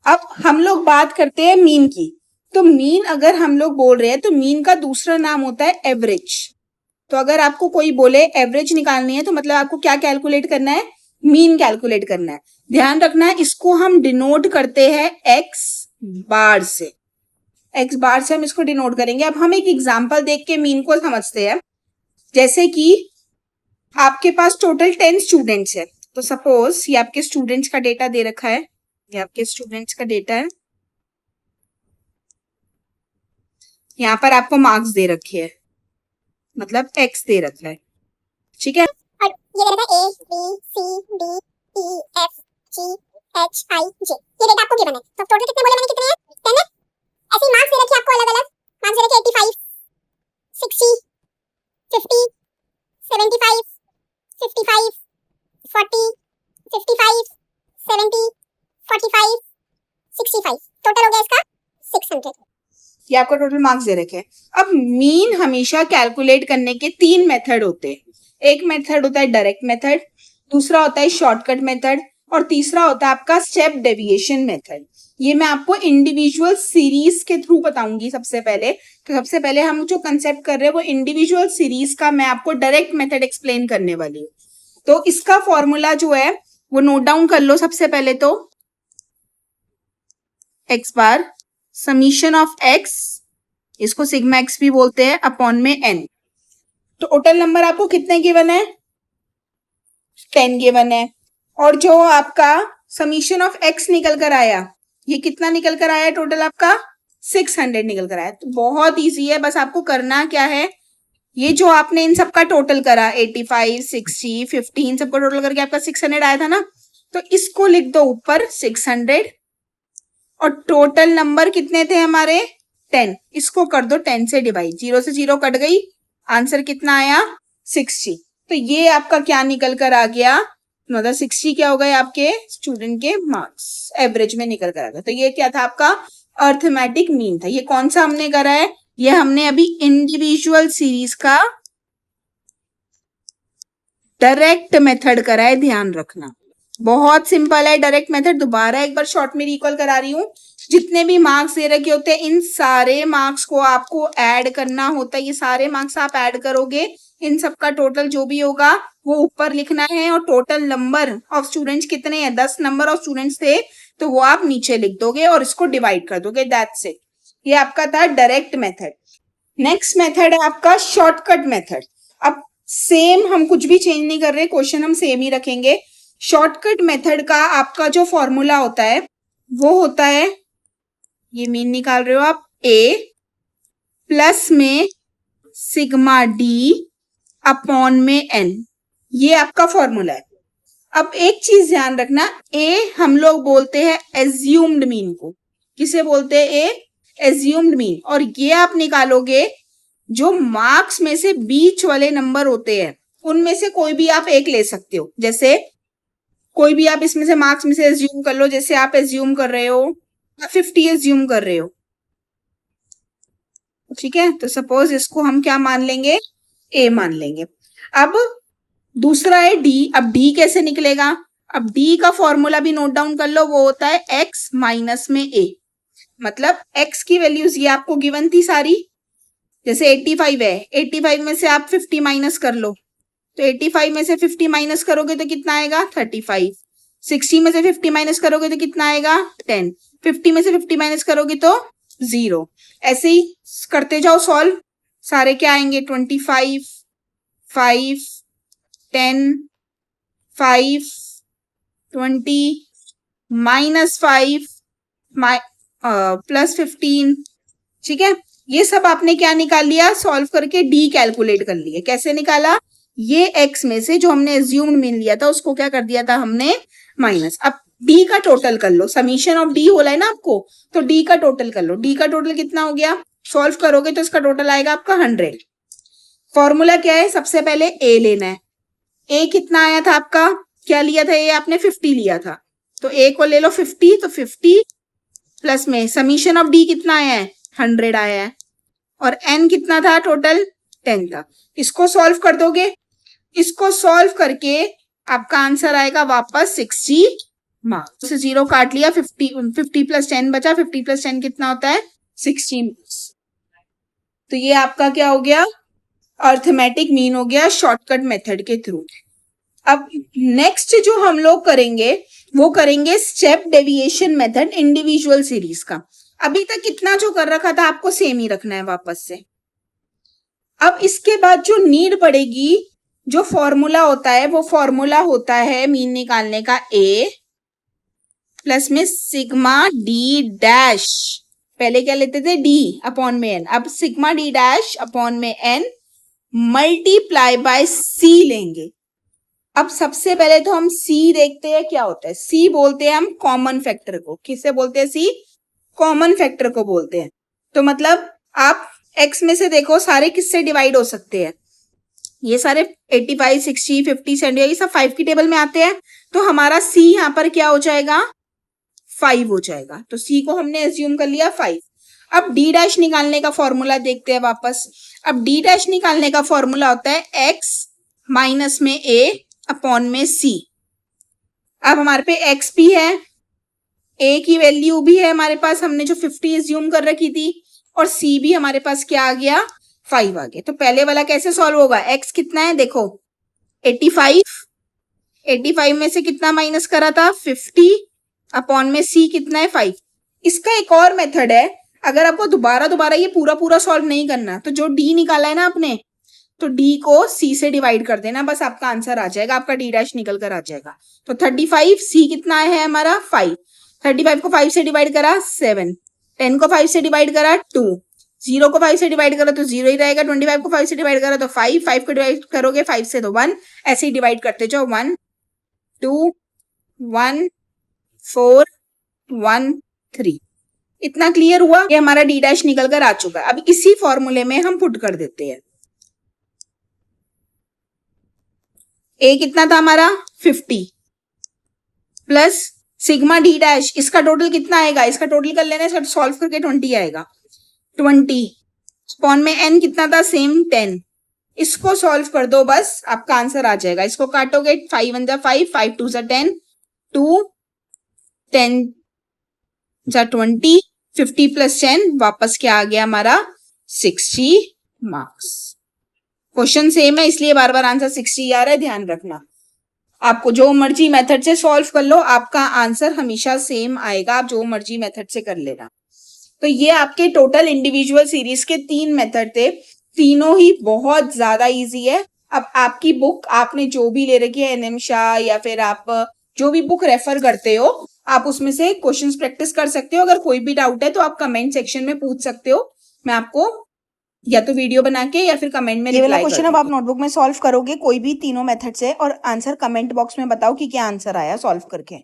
अब हम लोग बात करते हैं मीन की। तो मीन अगर हम लोग बोल रहे हैं तो मीन का दूसरा नाम होता है एवरेज। तो अगर आपको कोई बोले एवरेज निकालनी है तो मतलब आपको क्या कैलकुलेट करना है, मीन कैलकुलेट करना है। ध्यान रखना है इसको हम डिनोट करते हैं एक्स बार से। एक्स बार से हम इसको डिनोट करेंगे। अब हम एक एग्जांपल देख के मीन को समझते हैं। जैसे कि आपके पास टोटल 10 स्टूडेंट्स है। तो सपोज ये आपके स्टूडेंट्स का डेटा दे रखा है, ये आपके स्टूडेंट्स का डेटा है। यहाँ पर आपको मार्क्स दे रखे हैं, मतलब एक्स दे रखा है, ठीक है। और ये दे रखा है A B C D E F G H I J, ये डेटा आपको गिवन है। तो टोटल कितने बोले मैंने, कितने हैं? 10 है। ऐसे ही मार्क्स दे रखे आपको अलग अलग। मार्क्स दे रखे 85 60 50 75 55 40 55 70 45 65, टोटल हो गया इसका 600। ये आपको टोटल मार्क्स दे रखे हैं। अब मीन हमेशा कैलकुलेट करने के 3 मेथड होते हैं। एक मेथड होता है डायरेक्ट मेथड, दूसरा होता है शॉर्टकट मेथड, और तीसरा होता है आपका स्टेप डेविएशन मेथड। ये मैं आपको इंडिविजुअल सीरीज के थ्रू बताऊंगी सबसे पहले। तो सबसे पहले हम जो कंसेप्ट कर रहे हैं वो इंडिविजुअल सीरीज का मैं आपको डायरेक्ट मेथड एक्सप्लेन करने वाली हूँ। तो इसका फॉर्मूला जो है वो नोट डाउन कर लो सबसे पहले। तो x bar summation of x, इसको सिग्मा एक्स भी बोलते हैं, अपॉन में एन। तो टोटल नंबर आपको कितने गिवन है, 10 गिवन है। और जो आपका समीशन ऑफ एक्स निकल कर आया, ये कितना निकल कर आया टोटल आपका 600 निकल कर आया। तो बहुत इजी है, बस आपको करना क्या है, ये जो आपने इन सबका टोटल करा 85 60 15 सबका टोटल करके आपका 600 आया था ना, तो इसको लिख दो ऊपर 600। और टोटल नंबर कितने थे हमारे 10, इसको कर दो 10 से डिवाइड, 0 से 0 कट गई, आंसर कितना आया 60। तो ये आपका क्या निकल कर आ गया, मतलब 60 क्या हो गए आपके स्टूडेंट के मार्क्स एवरेज में निकल कर आ गया। तो ये क्या था आपका अर्थमेटिक मीन था। ये कौन सा हमने करा है, ये हमने अभी इंडिविजुअल सीरीज का डायरेक्ट मेथड करा है, ध्यान रखना बहुत सिंपल है डायरेक्ट मेथड। दोबारा एक बार शॉर्ट में रिकॉल करा रही हूँ। जितने भी मार्क्स दे रखे होते हैं इन सारे मार्क्स को आपको ऐड करना होता है। ये सारे मार्क्स आप ऐड करोगे, इन सबका टोटल जो भी होगा वो ऊपर लिखना है। और टोटल नंबर ऑफ स्टूडेंट्स कितने हैं, 10 नंबर ऑफ स्टूडेंट्स थे, तो वो आप नीचे लिख दोगे और इसको डिवाइड कर दोगे, दैट्स इट। ये आपका था डायरेक्ट मेथड। नेक्स्ट मेथड है आपका शॉर्टकट मेथड। अब सेम हम कुछ भी चेंज नहीं कर रहे, क्वेश्चन हम सेम ही रखेंगे। शॉर्टकट मेथड का आपका जो फॉर्मूला होता है वो होता है, ये मीन निकाल रहे हो आप, ए प्लस में सिग्मा डी अपॉन में एन, ये आपका फॉर्मूला है। अब एक चीज ध्यान रखना, ए हम लोग बोलते हैं एज्यूम्ड मीन को। किसे बोलते हैं, ए एज्यूम्ड मीन। और ये आप निकालोगे जो मार्क्स में से बीच वाले नंबर होते हैं उनमें से कोई भी आप एक ले सकते हो। जैसे कोई भी आप इसमें से मार्क्स में से एज्यूम कर लो। जैसे आप एज्यूम कर रहे हो 50 एज्यूम कर रहे हो, ठीक है। तो सपोज इसको हम क्या मान लेंगे, ए मान लेंगे। अब दूसरा है डी। अब डी कैसे निकलेगा, अब डी का फॉर्मूला भी नोट डाउन कर लो, वो होता है एक्स माइनस में ए। मतलब एक्स की वैल्यूज ये आपको गिवन थी सारी। जैसे 85 है, 85 में से आप 50 माइनस कर लो, तो 85 में से 50 माइनस करोगे तो कितना आएगा 35। 60 में से 50 माइनस करोगे तो कितना आएगा 10। 50 में से 50 माइनस करोगे तो 0। ऐसे ही करते जाओ सॉल्व, सारे क्या आएंगे 25 5 10 5 20 -5 प्लस 15, ठीक है। ये सब आपने क्या निकाल लिया, सॉल्व करके डी कैलकुलेट कर लिया। कैसे निकाला, ये एक्स में से जो हमने एज्यूम्ड मीन लिया था उसको क्या कर दिया था हमने माइनस। अब डी का टोटल कर लो, समीशन ऑफ डी बोला है ना आपको, तो डी का टोटल कर लो। डी का टोटल कितना हो गया, सॉल्व करोगे तो इसका टोटल आएगा आपका 100। फॉर्मूला क्या है, सबसे पहले ए लेना है। ए कितना आया था आपका, क्या लिया था, ए आपने 50 लिया था, तो ए को ले लो 50। तो 50 प्लस में समीशन ऑफ डी कितना आया है 100 आया है। और एन कितना था टोटल 10 था। इसको सॉल्व कर दोगे, इसको सॉल्व करके आपका आंसर आएगा वापस 60 मार्क्स से 0 काट लिया, 50 प्लस 10 बचा, 50 प्लस 10 कितना होता है 60 मार्क्स। तो ये आपका क्या हो गया, अर्थमेटिक मीन हो गया शॉर्टकट मेथड के थ्रू। अब नेक्स्ट जो हम लोग करेंगे वो करेंगे step deviation method individual series का। अभी तक कितना जो कर रखा था आपको सेम ही रखना है वापस से। अब इसके बाद जो नीड पड़ेगी, जो फॉर्मूला होता है वो फॉर्मूला होता है मीन निकालने का ए प्लस में सिग्मा डी डैश, पहले क्या लेते थे डी अपॉन में एन, अब सिग्मा डी डैश अपॉन में एन मल्टीप्लाई बाय सी लेंगे। अब सबसे पहले तो हम सी देखते हैं क्या होता है। सी बोलते हैं हम कॉमन फैक्टर को। किससे बोलते हैं सी, कॉमन फैक्टर को बोलते हैं। तो मतलब आप x में से देखो सारे किससे डिवाइड हो सकते हैं, ये सारे 85, 60, 50, 70 ये सब 5 की टेबल में आते हैं। तो हमारा c यहाँ पर क्या हो जाएगा 5 हो जाएगा। तो c को हमने एज्यूम कर लिया 5। अब d डैश निकालने का फॉर्मूला देखते हैं वापस। अब d डैश निकालने का फॉर्मूला होता है x माइनस में a अपॉन में c। अब हमारे पे x भी है, a की वैल्यू भी है हमारे पास, हमने जो 50 एज्यूम कर रखी थी, और c भी हमारे पास क्या आ गया 5 आ गया। तो पहले वाला कैसे सॉल्व होगा, x कितना है देखो 85 में से कितना माइनस करा था 50 अपॉन में c कितना है 5। इसका एक और मेथड है, अगर आपको दोबारा ये पूरा सॉल्व नहीं करना तो जो d निकाला है ना आपने, तो d को c से डिवाइड कर देना, बस आपका आंसर आ जाएगा, आपका d डैश निकल कर आ जाएगा। तो 35, c कितना है हमारा 5, 35 को 5 से डिवाइड करा 7, 10 को 5 से डिवाइड करा 2, 0 को 5 से डिवाइड करा तो 0 ही रहेगा, 25 को 5 से डिवाइड करा तो 5, 5 को डिवाइड करोगे 5 से तो 1, ऐसे ही डिवाइड करते जाओ 1 2 1 4 1 3। इतना क्लियर हुआ, ये हमारा d डैश निकल कर आ चुका है। अब इसी फॉर्मूले में हम पुट कर देते हैं। a कितना था हमारा 50 प्लस सिग्मा डी डैश, इसका टोटल कितना आएगा, इसका टोटल कर लेना, इसका सॉल्व करके 20 आएगा, 20 अपॉन में n कितना था सेम 10, इसको सॉल्व कर दो बस आपका आंसर आ जाएगा। इसको काटोगे 5 1 जा 5, 5 2 जा 10, 2 10 जा 20, 50 प्लस 10 वापस क्या आ गया हमारा 60 मार्क्स। क्वेश्चन सेम है इसलिए बार बार आंसर 60 आ रहा है, ध्यान रखना। आपको जो मर्जी मेथड से सॉल्व कर लो, आपका आंसर हमेशा सेम आएगा, आप जो मर्जी मेथड से कर लेना। तो ये आपके टोटल इंडिविजुअल सीरीज के 3 मेथड थे, तीनों ही बहुत ज्यादा इजी है। अब आपकी बुक आपने जो भी ले रखी है एनएम शाह या फिर आप जो भी बुक रेफर करते हो, आप उसमें से क्वेश्चंस प्रैक्टिस कर सकते हो। अगर कोई भी डाउट है तो आप कमेंट सेक्शन में पूछ सकते हो, मैं आपको या तो वीडियो बना के या फिर कमेंट में ये वाला रिप्लाई क्वेश्चन अब आप नोटबुक में सॉल्व करोगे कोई भी तीनों मेथड से, और आंसर कमेंट बॉक्स में बताओ कि क्या आंसर आया सॉल्व करके।